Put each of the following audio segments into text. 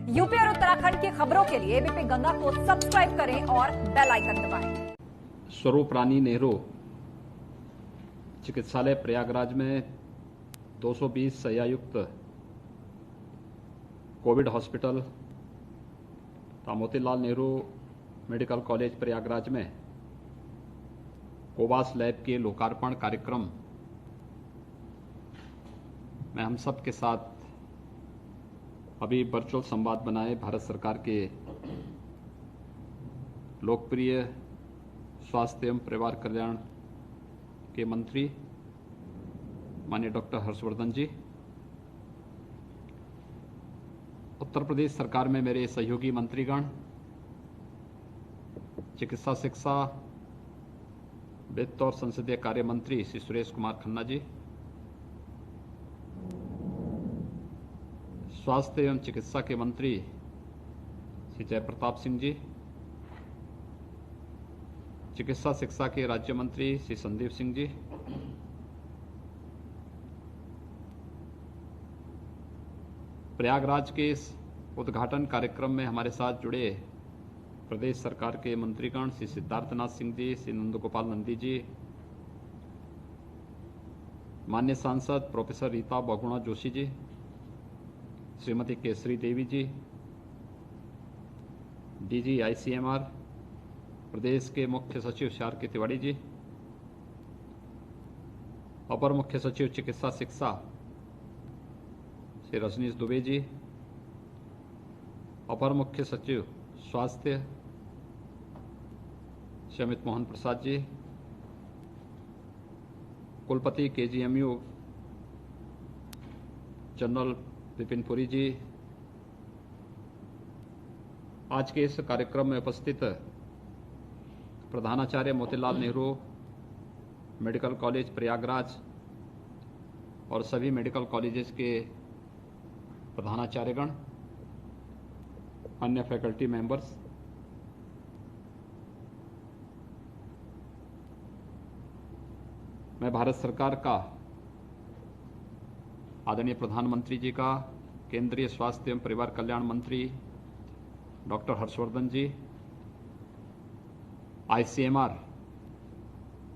UP और उत्तराखंड की खबरों के लिए एबीपी गंगा को सब्सक्राइब करें और बेल आइकन दबाएं। स्वरूप रानी नेहरू चिकित्सालय प्रयागराज में 220 शय्यायुक्त कोविड हॉस्पिटल तथा मोतीलाल नेहरू मेडिकल कॉलेज प्रयागराज में कोवास लैब के लोकार्पण कार्यक्रम में हम सब के साथ अभी वर्चुअल संवाद बनाए भारत सरकार के लोकप्रिय स्वास्थ्य एवं परिवार कल्याण के मंत्री माननीय डॉक्टर हर्षवर्धन जी, उत्तर प्रदेश सरकार में मेरे सहयोगी मंत्रीगण, चिकित्सा शिक्षा वित्त और संसदीय कार्य मंत्री श्री सुरेश कुमार खन्ना जी, स्वास्थ्य एवं चिकित्सा के मंत्री श्री जयप्रताप सिंह जी, चिकित्सा शिक्षा के राज्य मंत्री श्री संदीप सिंह जी, प्रयागराज के इस उद्घाटन कार्यक्रम में हमारे साथ जुड़े प्रदेश सरकार के मंत्रीगण श्री सिद्धार्थनाथ सिंह जी, श्री नंदगोपाल नंदी जी, माननीय सांसद प्रोफेसर रीता बहुगुणा जोशी जी, श्रीमती केसरी देवी जी, डीजी आईसीएमआर प्रदेश के मुख्य सचिव श्री आर के तिवारी जी, अपर मुख्य सचिव चिकित्सा शिक्षा श्री रजनीश दुबे जी, अपर मुख्य सचिव स्वास्थ्य श्री अमित मोहन प्रसाद जी, कुलपति केजीएमयू जनरल विपिन पुरी जी, आज के इस कार्यक्रम में उपस्थित प्रधानाचार्य मोतीलाल नेहरू मेडिकल कॉलेज प्रयागराज और सभी मेडिकल कॉलेजेस के प्रधानाचार्यगण, अन्य फैकल्टी मेंबर्स, मैं भारत सरकार का आदरणीय प्रधानमंत्री जी का, केंद्रीय स्वास्थ्य एवं परिवार कल्याण मंत्री डॉक्टर हर्षवर्धन जी, आईसीएमआर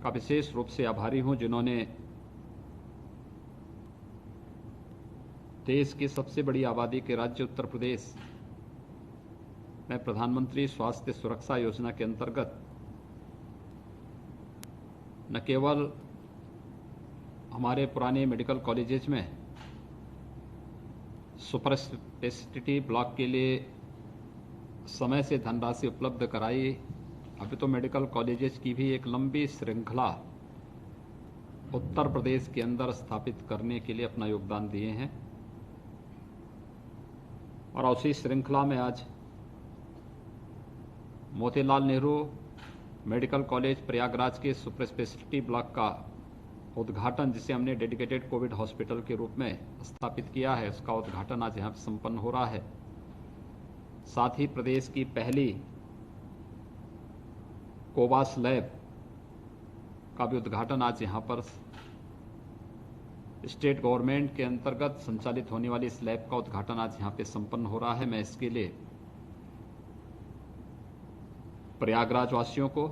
का विशेष रूप से आभारी हूं जिन्होंने देश की सबसे बड़ी आबादी के राज्य उत्तर प्रदेश में प्रधानमंत्री स्वास्थ्य सुरक्षा योजना के अंतर्गत न केवल हमारे पुराने मेडिकल कॉलेजेस में सुपर स्पेशलिटी ब्लॉक के लिए समय से धनराशि उपलब्ध कराई, अभी तो मेडिकल कॉलेजेस की भी एक लंबी श्रृंखला उत्तर प्रदेश के अंदर स्थापित करने के लिए अपना योगदान दिए हैं। और उसी श्रृंखला में आज मोतीलाल नेहरू मेडिकल कॉलेज प्रयागराज के सुपर स्पेशलिटी ब्लॉक का उद्घाटन, जिसे हमने डेडिकेटेड कोविड हॉस्पिटल के रूप में स्थापित किया है, उसका उद्घाटन आज यहाँ संपन्न हो रहा है। साथ ही प्रदेश की पहली कोवास लैब का भी उद्घाटन आज यहाँ पर स्टेट गवर्नमेंट के अंतर्गत संचालित होने वाली इस लैब का उद्घाटन आज यहाँ पे संपन्न हो रहा है। मैं इसके लिए प्रयागराज वासियों को,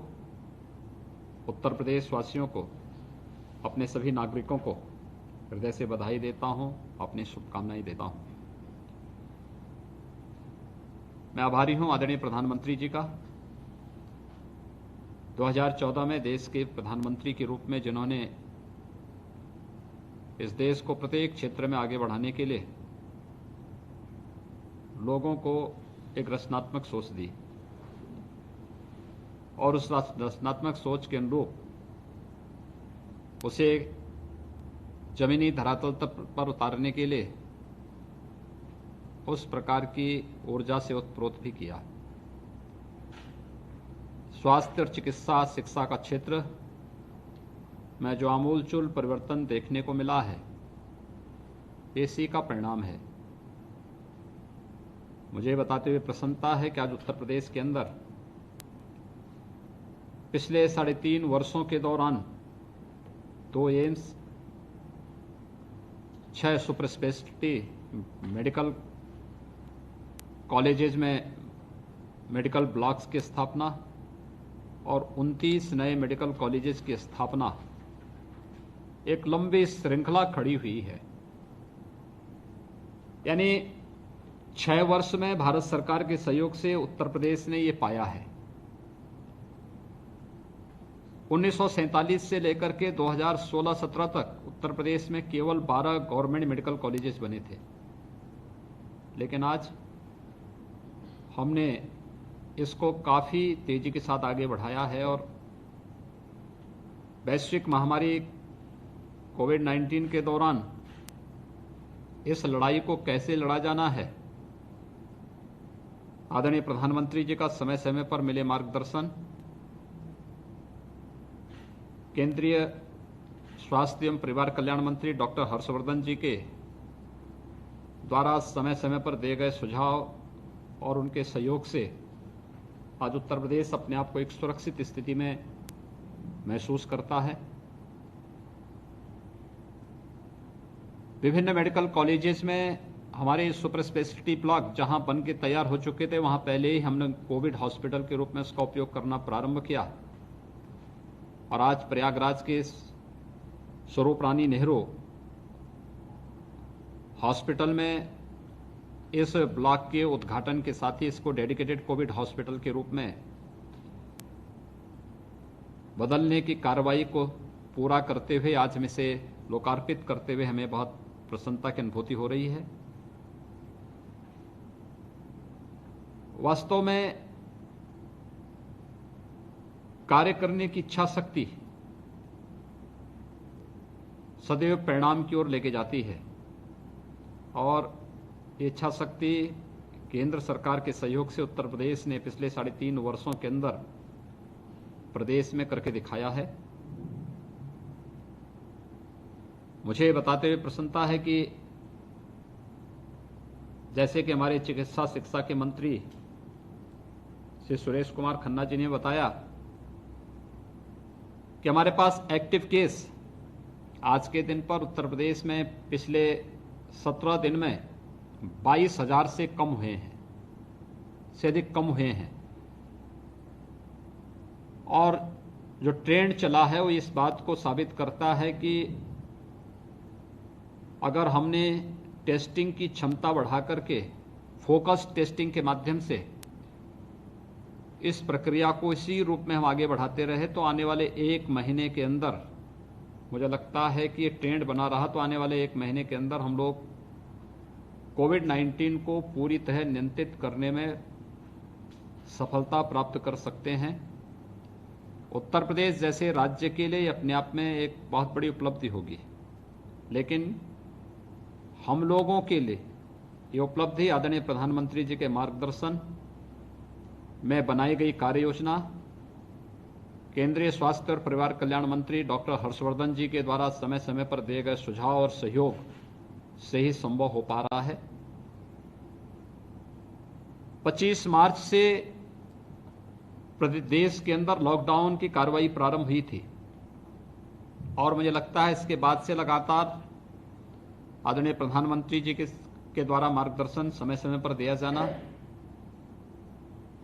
उत्तर प्रदेश वासियों को, अपने सभी नागरिकों को हृदय से बधाई देता हूं, अपनी शुभकामनाएं देता हूं। मैं आभारी हूं आदरणीय प्रधानमंत्री जी का, 2014 में देश के प्रधानमंत्री के रूप में जिन्होंने इस देश को प्रत्येक क्षेत्र में आगे बढ़ाने के लिए लोगों को एक रचनात्मक सोच दी और उस रचनात्मक सोच के अनुरूप उसे जमीनी धरातल पर उतारने के लिए उस प्रकार की ऊर्जा से ओतप्रोत भी किया। स्वास्थ्य और चिकित्सा शिक्षा का क्षेत्र में जो आमूलचूल परिवर्तन देखने को मिला है, इसी का परिणाम है। मुझे बताते हुए प्रसन्नता है कि आज उत्तर प्रदेश के अंदर पिछले 3.5 वर्षों के दौरान 2 AIIMS, 6 super speciality medical colleges में मेडिकल ब्लॉक्स की स्थापना और 29 नए मेडिकल कॉलेजेस की स्थापना एक लंबी श्रृंखला खड़ी हुई है। यानी 6 वर्ष में भारत सरकार के सहयोग से उत्तर प्रदेश ने ये पाया है। 1947 से लेकर के 2016-17 तक उत्तर प्रदेश में केवल 12 गवर्नमेंट मेडिकल कॉलेजेस बने थे, लेकिन आज हमने इसको काफी तेजी के साथ आगे बढ़ाया है और वैश्विक महामारी कोविड-19 के दौरान इस लड़ाई को कैसे लड़ा जाना है, आदरणीय प्रधानमंत्री जी का समय समय पर मिले मार्गदर्शन, केंद्रीय स्वास्थ्य एवं परिवार कल्याण मंत्री डॉक्टर हर्षवर्धन जी के द्वारा समय समय पर दिए गए सुझाव और उनके सहयोग से आज उत्तर प्रदेश अपने आप को एक सुरक्षित स्थिति में महसूस करता है। विभिन्न मेडिकल कॉलेजेस में हमारे सुपर स्पेशलिटी ब्लॉक जहां बन के तैयार हो चुके थे, वहां पहले ही हमने कोविड हॉस्पिटल के रूप में उसका उपयोग करना प्रारंभ किया और आज प्रयागराज के स्वरूप रानी नेहरू हॉस्पिटल में इस ब्लॉक के उद्घाटन के साथ ही इसको डेडिकेटेड कोविड हॉस्पिटल के रूप में बदलने की कार्रवाई को पूरा करते हुए आज में से लोकार्पित करते हुए हमें बहुत प्रसन्नता की अनुभूति हो रही है। वास्तव में कार्य करने की इच्छा शक्ति सदैव परिणाम की ओर लेके जाती है और ये इच्छा शक्ति केंद्र सरकार के सहयोग से उत्तर प्रदेश ने पिछले 3.5 वर्षों के अंदर प्रदेश में करके दिखाया है। मुझे बताते हुए प्रसन्नता है कि जैसे कि हमारे चिकित्सा शिक्षा के मंत्री श्री सुरेश कुमार खन्ना जी ने बताया कि हमारे पास एक्टिव केस आज के दिन पर उत्तर प्रदेश में पिछले 17 दिन में 22,000 से कम हुए हैं, से अधिक कम हुए हैं और जो ट्रेंड चला है वो इस बात को साबित करता है कि अगर हमने टेस्टिंग की क्षमता बढ़ा करके फोकस टेस्टिंग के माध्यम से इस प्रक्रिया को इसी रूप में हम आगे बढ़ाते रहे तो आने वाले 1 महीने के अंदर मुझे लगता है कि ये ट्रेंड बना रहा तो आने वाले 1 महीने के अंदर हम लोग कोविड-19 को पूरी तरह नियंत्रित करने में सफलता प्राप्त कर सकते हैं। उत्तर प्रदेश जैसे राज्य के लिए अपने आप में एक बहुत बड़ी उपलब्धि होगी, लेकिन हम लोगों के लिए ये उपलब्धि आदरणीय प्रधानमंत्री जी के मार्गदर्शन में बनाई गई कार्य योजना, केंद्रीय स्वास्थ्य और परिवार कल्याण मंत्री डॉक्टर हर्षवर्धन जी के द्वारा समय समय पर दिए गए सुझाव और सहयोग से ही संभव हो पा रहा है। 25 मार्च से प्रदेश के अंदर लॉकडाउन की कार्रवाई प्रारंभ हुई थी और मुझे लगता है इसके बाद से लगातार आदरणीय प्रधानमंत्री जी के द्वारा मार्गदर्शन समय समय पर दिया जाना,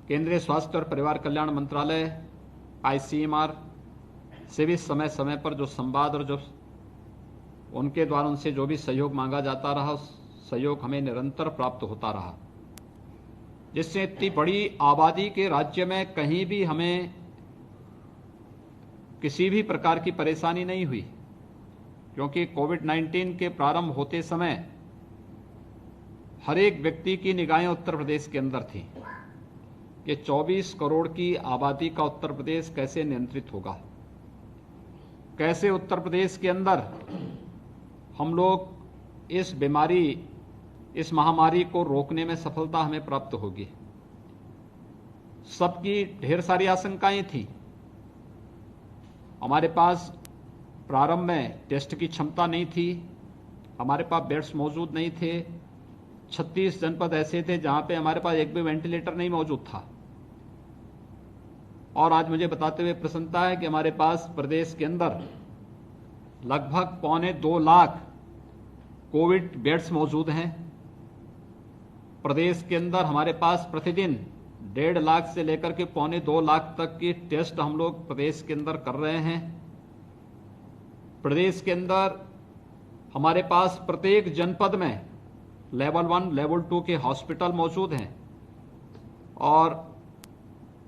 केंद्रीय स्वास्थ्य और परिवार कल्याण मंत्रालय ICMR से भी समय समय पर जो संवाद और जो उनके द्वारा उनसे जो भी सहयोग मांगा जाता रहा, उस सहयोग हमें निरंतर प्राप्त होता रहा, जिससे इतनी बड़ी आबादी के राज्य में कहीं भी हमें किसी भी प्रकार की परेशानी नहीं हुई, क्योंकि कोविड-19 के प्रारंभ होते समय हर एक व्यक्ति की निगाहें उत्तर प्रदेश के अंदर थी कि 24 करोड़ की आबादी का उत्तर प्रदेश कैसे नियंत्रित होगा, कैसे उत्तर प्रदेश के अंदर हम लोग इस बीमारी, इस महामारी को रोकने में सफलता हमें प्राप्त होगी। सबकी ढेर सारी आशंकाएं थी। हमारे पास प्रारंभ में टेस्ट की क्षमता नहीं थी, हमारे पास बेड्स मौजूद नहीं थे, 36 जनपद ऐसे थे जहां पे हमारे पास एक भी वेंटिलेटर नहीं मौजूद था। और आज मुझे बताते हुए प्रसन्नता है कि हमारे पास प्रदेश के अंदर लगभग 1.25 लाख कोविड बेड्स मौजूद हैं प्रदेश के अंदर हमारे पास प्रतिदिन 1.5 लाख से लेकर के 1.25 लाख तक की टेस्ट हम लोग प्रदेश के अंदर कर रहे हैं। प्रदेश के अंदर हमारे पास प्रत्येक जनपद में लेवल 1, लेवल 2 के हॉस्पिटल मौजूद हैं और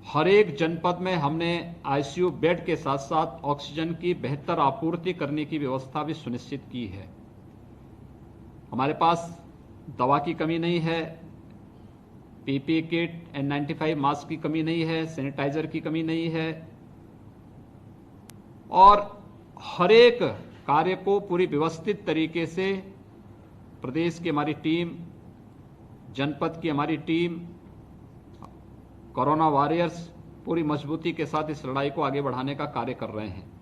हर एक जनपद में हमने आईसीयू बेड के साथ साथ ऑक्सीजन की बेहतर आपूर्ति करने की व्यवस्था भी सुनिश्चित की है। हमारे पास दवा की कमी नहीं है, पीपीई किट, N95 मास्क की कमी नहीं है, सैनिटाइजर की कमी नहीं है और हर एक कार्य को पूरी व्यवस्थित तरीके से प्रदेश की हमारी टीम, जनपद की हमारी टीम, कोरोना वॉरियर्स पूरी मजबूती के साथ इस लड़ाई को आगे बढ़ाने का कार्य कर रहे हैं।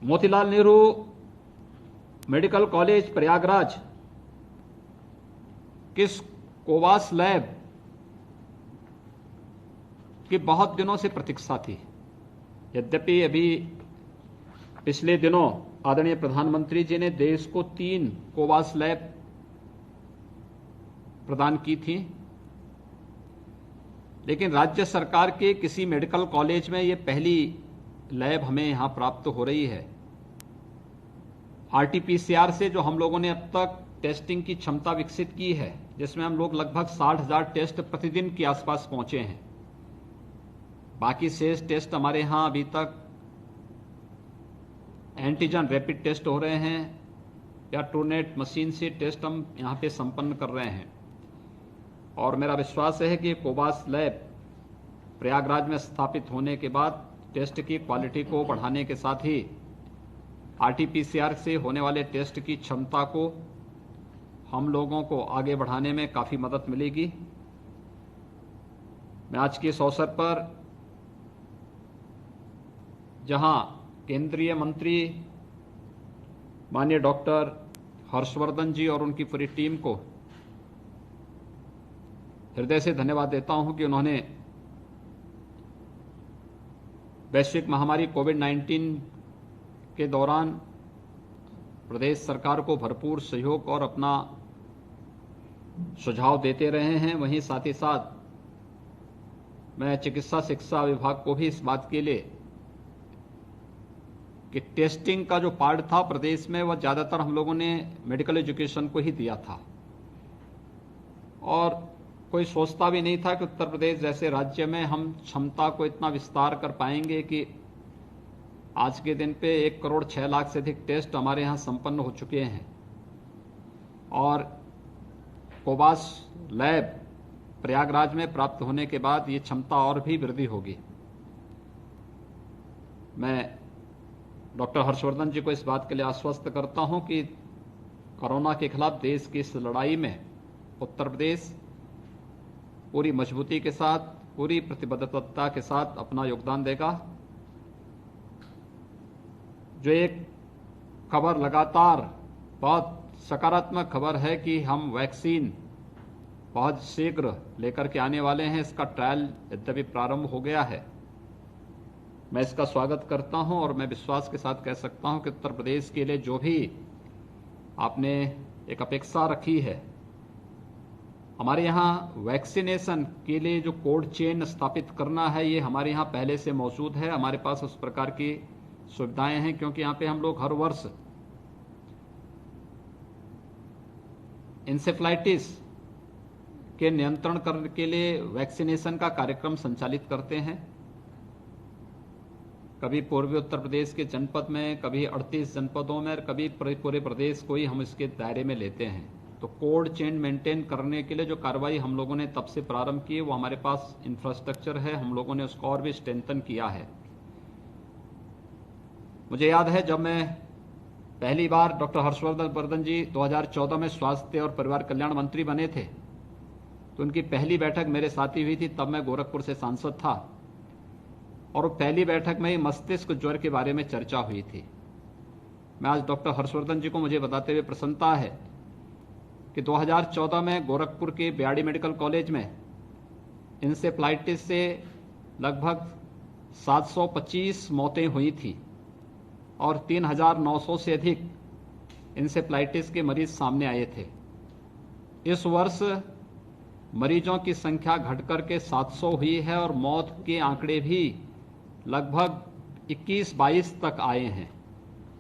मोतीलाल नेहरू मेडिकल कॉलेज प्रयागराज किस कोवास लैब की बहुत दिनों से प्रतीक्षा थी। यद्यपि अभी पिछले दिनों आदरणीय प्रधानमंत्री जी ने देश को 3 कोवास लैब प्रदान की थी, लेकिन राज्य सरकार के किसी मेडिकल कॉलेज में ये पहली लैब हमें यहां प्राप्त हो रही है। आरटीपीसीआर से जो हम लोगों ने अब तक टेस्टिंग की क्षमता विकसित की है, जिसमें हम लोग लगभग 60,000 टेस्ट प्रतिदिन के आसपास पहुंचे हैं। बाकी शेष टेस्ट हमारे यहां अभी तक एंटीजन रैपिड टेस्ट हो रहे हैं या ट्रूनेट मशीन से टेस्ट हम यहां पे संपन्न कर रहे हैं और मेरा विश्वास है कि कोवास लैब प्रयागराज में स्थापित होने के बाद टेस्ट की क्वालिटी को बढ़ाने के साथ ही आरटीपीसीआर से होने वाले टेस्ट की क्षमता को हम लोगों को आगे बढ़ाने में काफी मदद मिलेगी। मैं आज के इस अवसर पर जहां केंद्रीय मंत्री माननीय डॉक्टर हर्षवर्धन जी और उनकी पूरी टीम को हृदय से धन्यवाद देता हूं कि उन्होंने वैश्विक महामारी कोविड-19 के दौरान प्रदेश सरकार को भरपूर सहयोग और अपना सुझाव देते रहे हैं। वहीं साथ ही साथ मैं चिकित्सा शिक्षा विभाग को भी इस बात के लिए कि टेस्टिंग का जो पार्ट था प्रदेश में वह ज्यादातर हम लोगों ने मेडिकल एजुकेशन को ही दिया था और कोई सोचता भी नहीं था कि उत्तर प्रदेश जैसे राज्य में हम क्षमता को इतना विस्तार कर पाएंगे कि आज के दिन पे 1 करोड़ 6 लाख से अधिक टेस्ट हमारे यहाँ संपन्न हो चुके हैं और कोवास लैब प्रयागराज में प्राप्त होने के बाद ये क्षमता और भी वृद्धि होगी। मैं डॉक्टर हर्षवर्धन जी को इस बात के लिए आश्वस्त करता हूं कि कोरोना के खिलाफ देश की इस लड़ाई में उत्तर प्रदेश पूरी मजबूती के साथ, पूरी प्रतिबद्धता के साथ अपना योगदान देगा। जो एक खबर लगातार बहुत सकारात्मक खबर है कि हम वैक्सीन बहुत शीघ्र लेकर के आने वाले हैं, इसका ट्रायल यद्यपि प्रारंभ हो गया है। मैं इसका स्वागत करता हूं और मैं विश्वास के साथ कह सकता हूं कि उत्तर प्रदेश के लिए जो भी आपने एक अपेक्षा रखी है, हमारे यहाँ वैक्सीनेशन के लिए जो कोल्ड चेन स्थापित करना है, ये हमारे यहाँ पहले से मौजूद है। हमारे पास उस प्रकार की सुविधाएं हैं क्योंकि यहाँ पे हम लोग हर वर्ष इंसेफ्लाइटिस के नियंत्रण करने के लिए वैक्सीनेशन का कार्यक्रम संचालित करते हैं। कभी पूर्वी उत्तर प्रदेश के जनपद में, कभी 38 जनपदों में और कभी पूरे प्रदेश को ही हम इसके दायरे में लेते हैं। तो कोल्ड चेन मेंटेन करने के लिए जो कार्रवाई हम लोगों ने तब से प्रारंभ की, वो हमारे पास इंफ्रास्ट्रक्चर है, हम लोगों ने उसको और भी स्ट्रेंथन किया है। मुझे याद है जब मैं पहली बार डॉक्टर हर्षवर्धन जी 2014 में स्वास्थ्य और परिवार कल्याण मंत्री बने थे, तो उनकी पहली बैठक मेरे साथ ही हुई थी। तब मैं गोरखपुर से सांसद था और पहली बैठक में ही मस्तिष्क ज्वर के बारे में चर्चा हुई थी। मैं आज डॉक्टर हर्षवर्धन जी को मुझे बताते हुए प्रसन्नता है कि 2014 में गोरखपुर के बीआरडी मेडिकल कॉलेज में इंसेफ्लाइटिस से लगभग 725 मौतें हुई थी और 3,900 से अधिक इंसेफ्लाइटिस के मरीज सामने आए थे। इस वर्ष मरीजों की संख्या घटकर के 700 हुई है और मौत के आंकड़े भी लगभग 21-22 तक आए हैं।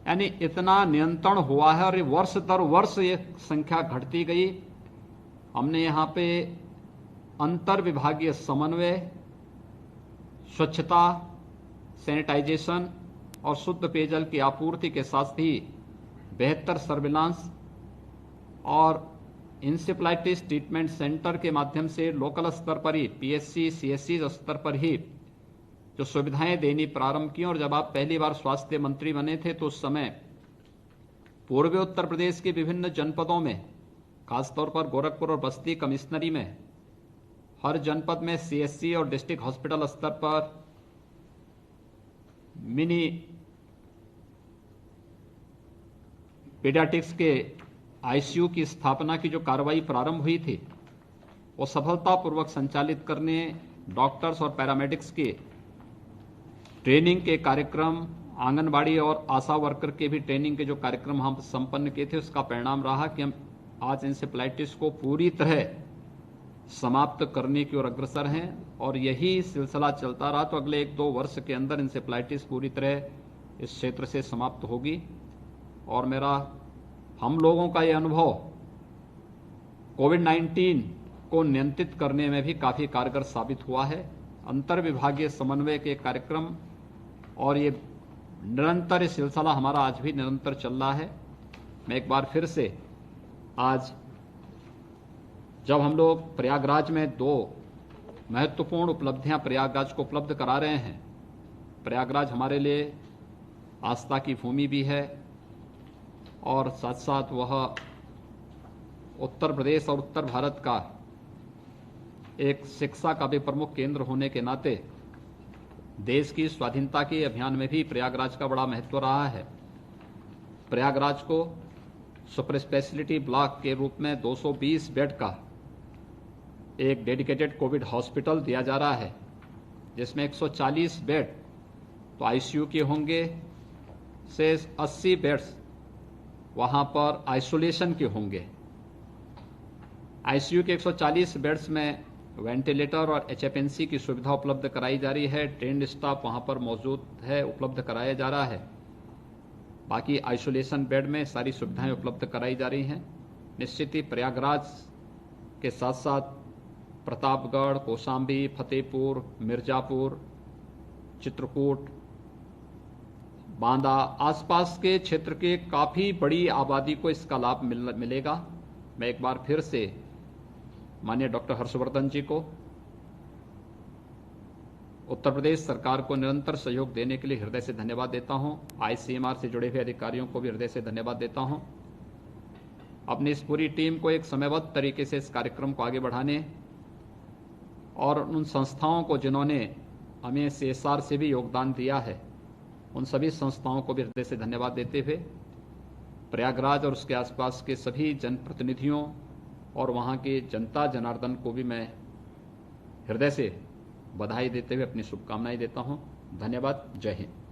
यानी इतना नियंत्रण हुआ है और वर्ष दर वर्ष ये संख्या घटती गई। हमने यहाँ पे अंतर विभागीय समन्वय, स्वच्छता, सैनिटाइजेशन और शुद्ध पेयजल की आपूर्ति के साथ ही बेहतर सर्विलांस और इंसेफ्लाइटिस ट्रीटमेंट सेंटर के माध्यम से लोकल स्तर पर ही पीएचसी, सीएचसी स्तर पर ही जो सुविधाएं देनी प्रारंभ की। और जब आप पहली बार स्वास्थ्य मंत्री बने थे तो उस समय पूर्वी उत्तर प्रदेश के विभिन्न जनपदों में, खासतौर पर गोरखपुर और बस्ती कमिश्नरी में, हर जनपद में सीएचसी और डिस्ट्रिक्ट हॉस्पिटल स्तर पर मिनी पीडियाट्रिक्स के आईसीयू की स्थापना की जो कार्रवाई प्रारंभ हुई थी वो सफलतापूर्वक संचालित करने डॉक्टर्स और पैरामेडिक्स के ट्रेनिंग के कार्यक्रम, आंगनबाड़ी और आशा वर्कर के भी ट्रेनिंग के जो कार्यक्रम हम संपन्न किए थे, उसका परिणाम रहा कि हम आज इंसेफ्लाइटिस को पूरी तरह समाप्त करने की ओर अग्रसर हैं। और यही सिलसिला चलता रहा तो अगले 1-2 वर्ष के अंदर इंसेफ्लाइटिस पूरी तरह इस क्षेत्र से समाप्त होगी। और हम लोगों का ये अनुभव कोविड-19 को नियंत्रित करने में भी काफी कारगर साबित हुआ है। अंतर विभागीय समन्वय के कार्यक्रम और ये निरंतर सिलसिला हमारा आज भी निरंतर चल रहा है। मैं एक बार फिर से आज जब हम लोग प्रयागराज में 2 महत्वपूर्ण उपलब्धियां प्रयागराज को उपलब्ध करा रहे हैं, प्रयागराज हमारे लिए आस्था की भूमि भी है और साथ साथ वह उत्तर प्रदेश और उत्तर भारत का एक शिक्षा का भी प्रमुख केंद्र होने के नाते देश की स्वाधीनता के अभियान में भी प्रयागराज का बड़ा महत्व रहा है। प्रयागराज को सुपर स्पेशलिटी ब्लॉक के रूप में 220 बेड का एक डेडिकेटेड कोविड हॉस्पिटल दिया जा रहा है, जिसमें 140 बेड तो आईसीयू के होंगे, से 80 बेड्स वहां पर आइसोलेशन के होंगे। आईसीयू के 140 बेड्स में वेंटिलेटर और एचएफएनसी की सुविधा उपलब्ध कराई जा रही है। ट्रेंड स्टाफ वहां पर मौजूद है, उपलब्ध कराया जा रहा है। बाकी आइसोलेशन बेड में सारी सुविधाएं उपलब्ध कराई जा रही हैं। निश्चित ही प्रयागराज के साथ साथ प्रतापगढ़, कौशाम्बी, फतेहपुर, मिर्जापुर, चित्रकूट, बांदा आसपास के क्षेत्र के काफी बड़ी आबादी को इसका लाभ मिलेगा। मैं एक बार फिर से माननीय डॉक्टर हर्षवर्धन जी को, उत्तर प्रदेश सरकार को निरंतर सहयोग देने के लिए हृदय से धन्यवाद देता हूं। आईसीएमआर से जुड़े हुए अधिकारियों को भी हृदय से धन्यवाद देता हूं। अपनी इस पूरी टीम को एक समयबद्ध तरीके से इस कार्यक्रम को आगे बढ़ाने और उन संस्थाओं को जिन्होंने हमें सीएसआर से भी योगदान दिया है, उन सभी संस्थाओं को भी हृदय से धन्यवाद देते हुए प्रयागराज और उसके आसपास के सभी जनप्रतिनिधियों और वहां के जनता जनार्दन को भी मैं हृदय से बधाई देते हुए अपनी शुभकामनाएं देता हूं। धन्यवाद। जय हिंद।